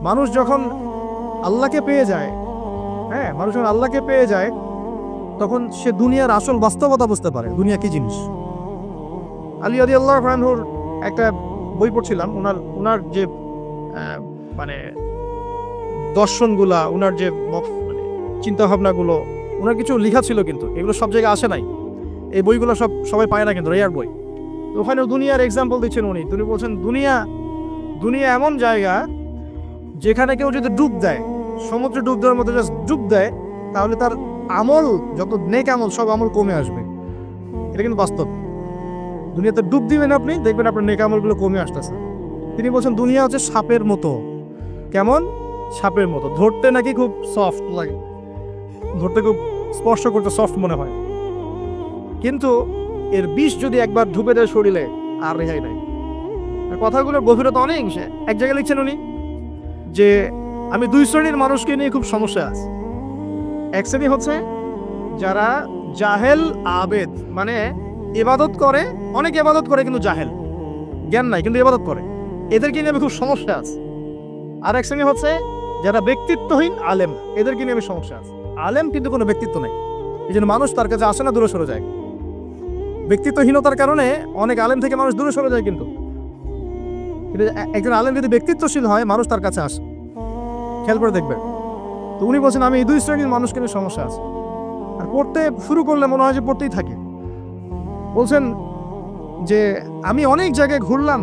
মানুষ যখন আল্লাহকে পেয়ে যায়, হ্যাঁ, মানুষ যখন আল্লাহকে পেয়ে যায় তখন সে দুনিয়ার আসল বাস্তবতা বুঝতে পারে, দুনিয়া কি জিনিস। আলী রাদিয়াল্লাহু আনহুর একটা বই পড়ছিলাম, ওনার যে মানে দর্শনগুলা, ওনার যে মানে চিন্তাভাবনাগুলো, ওনার কিছু লেখা ছিল, কিন্তু এগুলো সব জায়গায় আসে নাই। এই বইগুলো সবাই পায় না, কিন্তু রেয়ার বই। তো ওখানে দুনিয়ার এক্সাম্পল দিচ্ছেন উনি বলছেন দুনিয়া এমন জায়গা যেখানে কেউ যদি ডুব দেয়, সমুদ্রে ডুব দেওয়ার মতো জাস্ট ডুব দেয়, তাহলে তার আমল, যত নেক আমল, সব আমল কমে আসবে। এটা কিন্তু বাস্তব। দুনিয়াতে ডুব দিবেন আপনি, দেখবেন আপনার নেক আমলগুলো কমে আসতেছে। তিনি বলছেন দুনিয়া হচ্ছে সাপের মতো। কেমন? সাপের মতো। ধরতে নাকি খুব সফট লাগে, ধরতে খুব স্পর্শ করতে সফট মনে হয়, কিন্তু এর বিষ যদি একবার ঢুকে দেয় শরীরে, আর রেহাই নাই। কথাগুলোর গভীরতা অনেক। এক জায়গায় লিখছেন উনি যে আমি দুই শ্রেণীর মানুষকে নিয়ে খুব সমস্যা আছে। এক শ্রেণী হচ্ছে যারা জাহেল আবেদ, মানে ইবাদত করে, অনেক ইবাদত করে কিন্তু জাহেল, জ্ঞান নাই কিন্তু ইবাদত করে, এদেরকে নিয়ে আমি খুব সমস্যা আছে। আর এক শ্রেণী হচ্ছে যারা ব্যক্তিত্বহীন আলেম, এদেরকে নিয়ে আমি সমস্যা আছে। আলেম কিন্তু কোনো ব্যক্তিত্ব নেই, এই জন্য মানুষ তার কাছে আসে না, দূরে সরে যায়। ব্যক্তিত্বহীনতার কারণে অনেক আলেম থেকে মানুষ দূরে সরে যায়, কিন্তু একজন আলেম যদি ব্যক্তিত্বশীল হয়, মানুষ তার কাছে আসে। খেয়াল করে দেখবেন। তো উনি বলছেন আমি এই দুই শ্রেণীর মানুষকে নিয়ে সমস্যা আছে, আর পড়তে শুরু করলে মনে হয় যে পড়তেই থাকে। বলছেন যে আমি অনেক জায়গায় ঘুরলাম,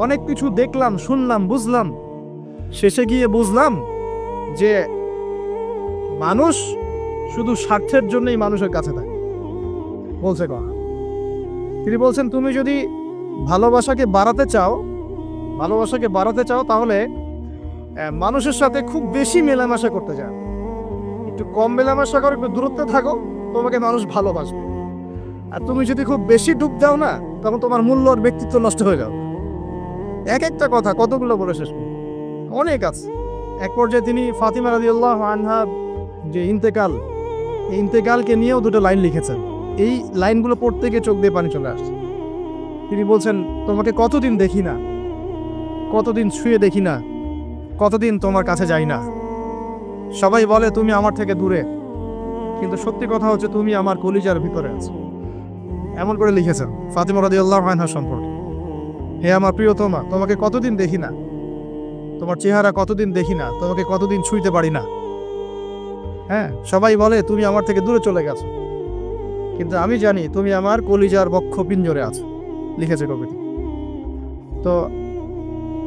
অনেক কিছু দেখলাম, শুনলাম, বুঝলাম, শেষে গিয়ে বুঝলাম যে মানুষ শুধু স্বার্থের জন্যই মানুষের কাছে থাকে। বলছে কথা। তিনি বলছেন তুমি যদি ভালোবাসাকে বাড়াতে চাও তাহলে মানুষের সাথে খুব বেশি মেলামেশা করতে যাও, একটু কম মেলামেশা করো, একটু দূরত্বে থাকো, তোমাকে মানুষ ভালোবাসবে। আর তুমি যদি খুব বেশি ডুব দাও না, তখন তোমার মূল্য আর ব্যক্তিত্ব নষ্ট হয়ে যাবে। এক একটা কথা কতগুলো বলে শেষ করব, অনেক আছে। এক পর্যায়ে তিনি ফাতিমা রাদিয়াল্লাহু আনহা যে ইন্তেকাল, এই ইন্তেকালকে নিয়েও দুটো লাইন লিখেছেন। এই লাইনগুলো পড়তে গিয়ে চোখ দিয়ে পানি চলে আসছে। তিনি বলছেন তোমাকে কতদিন দেখি না, কতদিন ছুঁয়ে দেখি না, কতদিন তোমার কাছে যাই না। সবাই বলে তুমি আমার থেকে দূরে, কিন্তু সত্যি কথা হচ্ছে তুমি আমার কলিজার ভিতরে আছো। এমন করে লিখেছেন ফাতিমা রাদিয়াল্লাহু আনহা সম্পর্কে। হে আমার প্রিয়তমা, তোমাকে কতদিন দেখি না, তোমার চেহারা কতদিন দেখি না, তোমাকে কতদিন ছুঁইতে পারি না। হ্যাঁ, সবাই বলে তুমি আমার থেকে দূরে চলে গেছো, কিন্তু আমি জানি তুমি আমার কলিজার বক্ষ পিঞ্জরে আছো। লিখেছে কবিতা। তো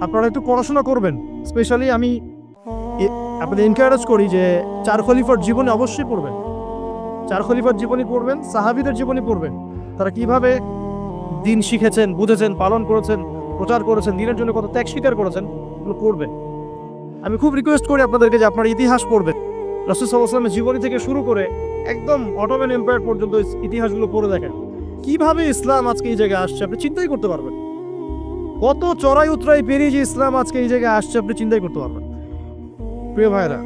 আপনারা একটু পড়াশোনা করবেন। স্পেশালি আমি আপনাদের এনকারেজ করি যে চার খলিফার জীবনে অবশ্যই পড়বেন, চার খলিফার জীবনী পড়বেন, সাহাবীদের জীবনী পড়বেন। তারা কিভাবে দিন শিখেছেন, বুঝেছেন, পালন করেছেন, প্রচার করেছেন, দিনের জন্য কত ত্যাগ স্বীকার করেছেন, এগুলো পড়বেন। আমি খুব রিকোয়েস্ট করি আপনাদেরকে যে আপনারা ইতিহাস পড়বেন। রাসূল সাল্লাল্লাহু আলাইহি ওয়াসাল্লামের জীবনী থেকে শুরু করে একদম অটোমান এম্পায়ার পর্যন্ত ইতিহাসগুলো পড়ে দেখেন। কিভাবে ইসলাম আজকে এই জায়গায় আসছে আপনি চিন্তাই করতে পারবেন। কত চড়াই উতরাই পেরিয়ে যে ইসলাম আজকে এই জায়গায় আসছে আপনি চিন্তাই করতে পারবেন। প্রিয় ভাইরা,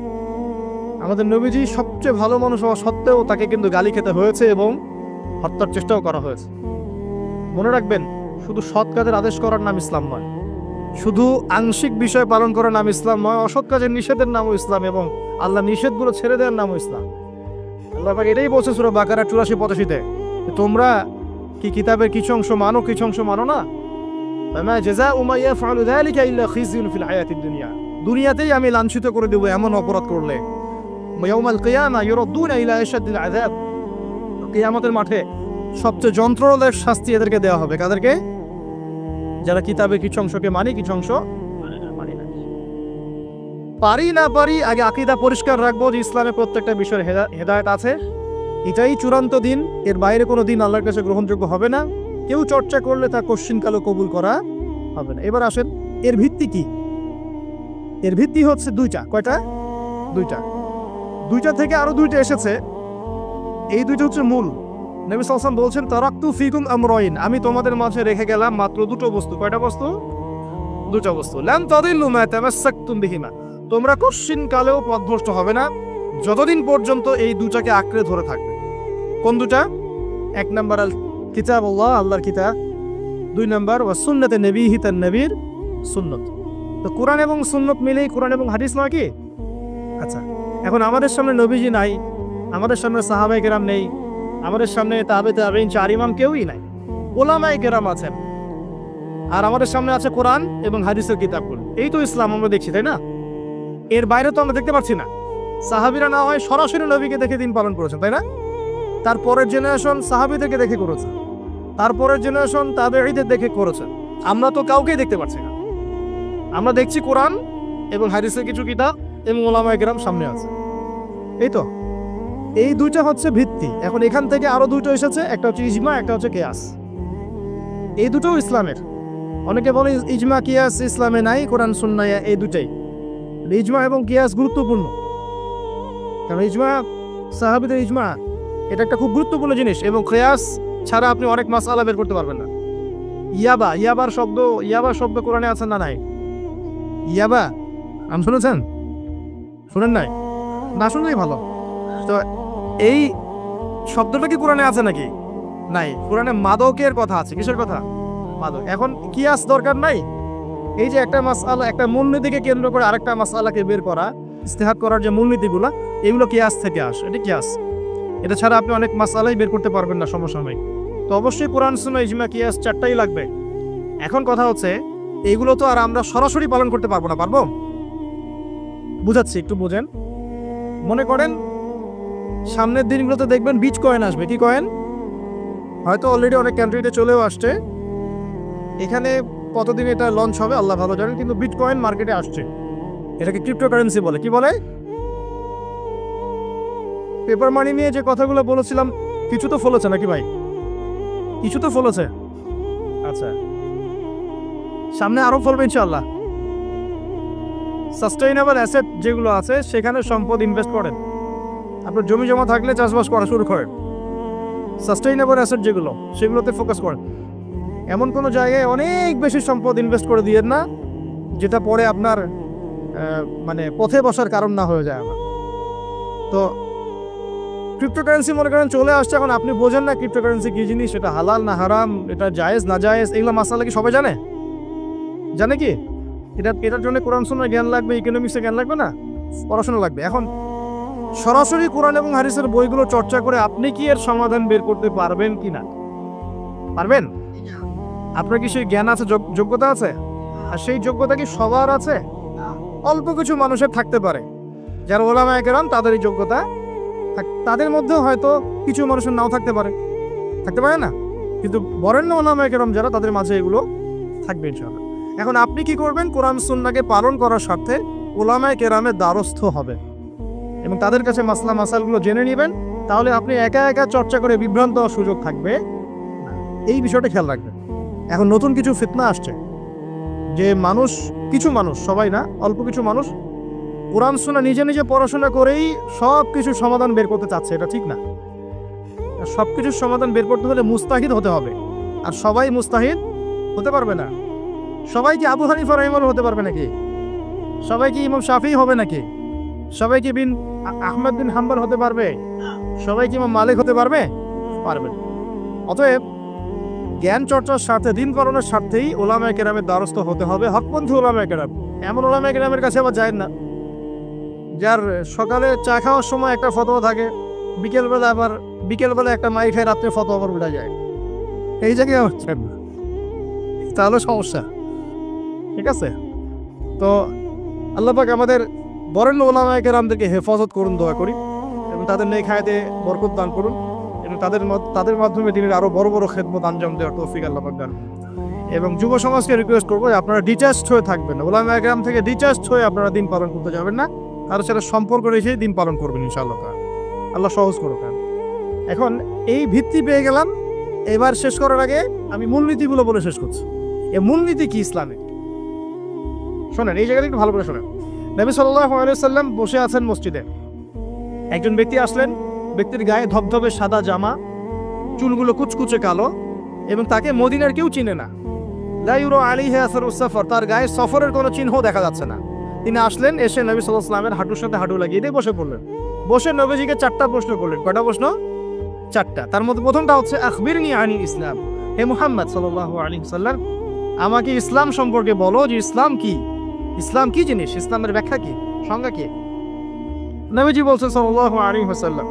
আমাদের নবীজি সবচেয়ে ভালো মানুষ হওয়া সত্ত্বেও তাকে কিন্তু গালি খেতে হয়েছে এবং হত্যার চেষ্টাও করা হয়েছে। মনে রাখবেন, শুধু সৎ কাজের আদেশ করার নাম ইসলাম নয়, শুধু আংশিক বিষয় পালন করার নাম ইসলাম নয়, অসৎ কাজের নিষেধের নামও ইসলাম, এবং আল্লাহ নিষেধগুলো ছেড়ে দেওয়ার নামও ইসলাম। আল্লাহ পাক এটাই বলছে সূরা বাকারা 84-85-তে, তোমরা কি কিতাবের কিছু অংশ মানো, কিছু অংশ মানো না। ফামা জাযাউ মা ইয়াফআলু যালিকা ইল্লা খিzyun ফিল হায়াতিদ দুনিয়া, দুনিয়াতেই আমি লাঞ্ছিত করে দেব এমন অপরাধ করলে। ইয়াউমাল কিয়ামা ইউরাদ্দুনা ইলা আশাদ্দিল আযাব, কিয়ামতের মাঠে সবচেয়ে যন্ত্রণাদায়ক শাস্তি এদেরকে দেওয়া হবে। কাদেরকে? যারা কিতাবের কিছু অংশকে মানি, কিছু অংশ মানি না। পারি না পারি, আগে আকীদা পরিষ্কার রাখবো যে ইসলামে প্রত্যেকটা বিষয়ের হেদায়েত আছে, এটাই চূড়ান্ত দিন, এর বাইরে কোনো দিন আল্লাহর কাছে গ্রহণযোগ্য হবে না। কেউ চর্চা করলে তা কোশ্চিনকালও কবুল করা হবে না। এবার আসেন, এর ভিত্তি কি? এর ভিত্তি হচ্ছে দুইটা। কয়টা? দুইটা থেকে আরো দুইটা এসেছে, এই দুইটা হচ্ছে মূল। নবী সাল্লাল্লাহু আলাইহি ওয়াসাল্লাম বলছেন তারাকতু ফিকুম আমরাইন, আমি তোমাদের মাঝে রেখে গেলাম মাত্র দুটো বস্তু। কয়টা বস্তু? দুটো বস্তু। লান তাদিল্লু মা তামাসসাকতুম বিহিমা, তোমরা কোশ্চিনকালেও পথভ্রষ্ট হবে না যতদিন পর্যন্ত এই দুটাকে আঁকড়ে ধরে থাকবে। কোন দুটা? এক নাম্বার আল কিতাবুল্লাহ, আল্লাহর কিতাব। দুই নাম্বার ওয়া সুন্নাতে নবীহি, তার নবীর সুন্নত। তো কোরআন এবং সুন্নত মিলেই কোরআন এবং হাদিস নয় কি? আচ্ছা, এখন আমাদের সামনে নবীজি নাই, আমাদের সামনে সাহাবায়ে কেরাম নেই, আমাদের সামনে তাবে তাবেঈন চার ইমাম কেউই নাই, ওলামায়ে কেরাম আছেন, আর আমাদের সামনে আছে কোরআন এবং হাদিসের কিতাবগুলো। এই তো ইসলাম আমরা দেখছি, তাই না? এর বাইরে তো আমরা দেখতে পাচ্ছি না। সাহাবীরা না হয় সরাসরি নবীকে দেখে দিন পালন করেছেন, তাই না? তারপরের জেনারেশন সাহাবীদেরকে দেখে করেছে, তারপরের জেনারেশন তাবেঈদের দেখে করেছে। আমরা তো কাউকেই দেখতে পাচ্ছি না। আমরা দেখছি কোরআন এবং হাদিসের কিছু কিতাব এবং ওলামায়ে কেরাম সামনে আছে। এই তো, এই দুইটা হচ্ছে ভিত্তি। এখন এখান থেকে আরো দুটো এসেছে, একটা হচ্ছে ইজমা, একটা হচ্ছে কিয়াস। এই দুটোও ইসলামের। অনেকে বলে ইজমা কিয়াস ইসলামে নাই, কোরআন সুন্নাহ এই দুটাই। ইজমা এবং কিয়াস গুরুত্বপূর্ণ, কারণ ইজমা, সাহাবীদের ইজমা, এটা একটা খুব গুরুত্বপূর্ণ জিনিস। এবং কিয়াস ছাড়া আপনি অনেক মাসআলা বের করতে পারবেন না। ইয়াবার শব্দ কোরআনে আছে না নাই? ইয়াবা আমি শুনেছেন? শুনেন নাই? না শুনলেই ভালো। তো এই শব্দটা কি কোরআনে আছে নাকি? নাই। কোরআনে মাদকের কথা আছে। কিসের কথা? মাদক। এখন কিয়াস দরকার নাই। এই যে একটা মাসআলা, একটা মূলনীতিকে কেন্দ্র করে আরেকটা মাসআলাকে বের করা, ইস্তেহাদ করার যে মূলনীতিগুলো, এগুলো কিয়াস থেকে আসে। এটা কিয়াস। এটা ছাড়া আপনি অনেক মাসআলাই বের করতে পারবেন না সমসাময়িক। তো অবশ্যই কোরআন সুন্নাহ ইজমা কিয়াস চারটাই লাগবে। এখন কথা হচ্ছে, এগুলো তো আর আমরা সরাসরি পালন করতে পারবো না। পারবো? বুঝাচ্ছি, একটু বোঝেন। মনে করেন সামনের দিনগুলোতে দেখবেন বিচ কয়েন আসবে। কি কয়েন? হয়তো অলরেডি অনেক কান্ট্রিতে চলেও আসছে। এখানে কতদিন এটা লঞ্চ হবে আল্লাহ ভালো জানেন, কিন্তু বিট কয়েন মার্কেটে আসছে। এটাকে ক্রিপ্টোকারেন্সি বলে। কি বলে? পেপার মানি নিয়ে যে কথাগুলো বলেছিলাম, কিছু তো ফলেছে নাকি ভাই? কিছু তো ফলেছে। আচ্ছা, সামনে আরো ফলবে ইনশাআল্লাহ। সাস্টেইনেবল অ্যাসেট যেগুলো আছে সেখানে সম্পদ ইনভেস্ট করেন। আপনার জমি জমা থাকলে চাষবাস করা শুরু করেন। সাস্টেইনেবল অ্যাসেট যেগুলো, সেগুলোতে ফোকাস করেন। এমন কোনো জায়গায় অনেক বেশি সম্পদ ইনভেস্ট করে দিয়েন না যেটা পরে আপনার মানে পথে বসার কারণ না হয়ে যায় আমার। তো ক্রিপ্টোকারেন্সি মনে করেন চলে আসছে, এখন আপনি বোঝেন না ক্রিপ্টোকারেন্সি কি জিনিস, এটা হালাল না হারাম, এটা জায়েজ না জায়েজ, এগুলো মাসালা কি সবাই জানে? জানে কি? এটার জন্য কোরআন সুন্নাহ জ্ঞান লাগবে, ইকোনমিক্সে জ্ঞান লাগবে না, পড়াশোনা লাগবে। এখন সরাসরি কোরআন এবং হাদিসের বইগুলো চর্চা করে আপনি কি এর সমাধান বের করতে পারবেন কি না? পারবেন? আপনার কি সেই জ্ঞান আছে, যোগ্যতা আছে? আর সেই যোগ্যতা কি সবার আছে? অল্প কিছু মানুষের থাকতে পারে, যারা ওলামায়ে কেরাম, তাদের এই যোগ্যতা। তাদের মধ্যেও হয়তো কিছু মানুষের নাও থাকতে পারে না, কিন্তু বরেণ্য ওলামায়ে কেরাম যারা, তাদের মাঝে এগুলো থাকবে ইনশাআল্লাহ। এখন আপনি কি করবেন? কোরআন সুন্নাহকে পালন করার স্বার্থে ওলামায়ে কেরামের দ্বারস্থ হবেন এবং তাদের কাছে মাসলা মাসালগুলো জেনে নেবেন। তাহলে আপনি একা একা চর্চা করে বিভ্রান্ত হওয়ার সুযোগ থাকবে। এই বিষয়টা খেয়াল রাখবেন। এখন নতুন কিছু ফিতনা আসছে যে কিছু মানুষ, সবাই না, অল্প কিছু মানুষ কোরআন সুন্নাহ নিজে নিজে পড়াশোনা করেই সব কিছুর সমাধান বের করতে চাচ্ছে। এটা ঠিক না। সব কিছুর সমাধান বের করতে হলে মুস্তাহিদ হতে হবে, আর সবাই মুস্তাহিদ হতে পারবে না। সবাই কি আবু হানিফা রাহিমাহুল্লাহ হতে পারবে নাকি? সবাই কি ইমাম শাফিঈ হবে নাকি? সবাই কি আহমদ বিন হাম্বল হতে পারবে? সবাই কি ইমাম মালিক হতে পারবে? পারবে না। অতএব জ্ঞান চর্চার স্বার্থে, দিন পালনের স্বার্থেই ওলামায়ে কেরামের দ্বারস্থ হতে হবে। হকপন্থী ওলামায়ে কেরাম। এমন ওলামায়ে কেরামের কাছে আবার যায় না যার সকালে চা খাওয়ার সময় একটা ফতোয়া থাকে, বিকেলবেলা একটা মাই খায়, রাত্রে ফতোয়া আবার উঠে যায়। এই জায়গায় হচ্ছে না, তাহলে সমস্যা। ঠিক আছে? তো আল্লাহ পাক আমাদের বরেণ্য ওলামায়ে কেরামদেরকে হেফাজত করুন, দোয়া করি, এবং তাদের নেক হায়াতে বরকত দান করুন, এবং তাদের মাধ্যমে তিনি আরো বড় বড় খেদমত আঞ্জাম দেওয়ার তৌফিক আল্লাহ পাক দান। এবং যুব সমাজকে রিকোয়েস্ট করবো আপনারা ডিটাচড হয়ে থাকবেন না, ওলামায়ে কেরাম থেকে ডিটাচড হয়ে আপনারা দিন পালন করতে যাবেন না, কারো সাথে সম্পর্ক রেখেই দিন পালন করবেন ইনশাআল্লাহ। আল্লাহ সহজ করুক। এখন এই ভিত্তি পেয়ে গেলাম, এবার শেষ করার আগে আমি মূলনীতিগুলো বলে শেষ করছি। এই মূলনীতি কি ইসলামে? শোনেন, এই জায়গাটা একটু ভালো করে শোনেন। নবী সাল্লাল্লাহু আলাইহি ওয়াসাল্লাম বসে আছেন মসজিদে। একজন ব্যক্তি আসলেন, ব্যক্তির গায়ে ধবধবে সাদা জামা, চুলগুলো কুচকুচে কালো, এবং তাকে মদিনার কেউ চিনে না। লা ইউরা আলাইহি আসারুস সাফর, তার গায়ে সফরের কোনো চিহ্ন দেখা যাচ্ছে না। তিনি আসলেন, এসে নবী সাল্লাল্লাহু আলাইহি ওয়াসাল্লামের হাঁটুর সাথে হাঁটু লাগিয়ে দিয়ে বসে পড়লেন। বসে নবীজিকে 4টা প্রশ্ন করলেন। কয়টা প্রশ্ন? 4টা। তার মধ্যে প্রথমটা হচ্ছে আখবিরনি আনিল ইসলাম, হে মুহাম্মদ সাল্লাল্লাহু আলাইহি ওয়াসাল্লাম, আমাকে ইসলাম সম্পর্কে বলো যে ইসলাম কি। ইসলাম কি জিনিস, ইসলামের ব্যাখ্যা কি, সংজ্ঞা কি? নবীজি বলছেন সাল্লাল্লাহু আলাইহি ওয়াসাল্লাম,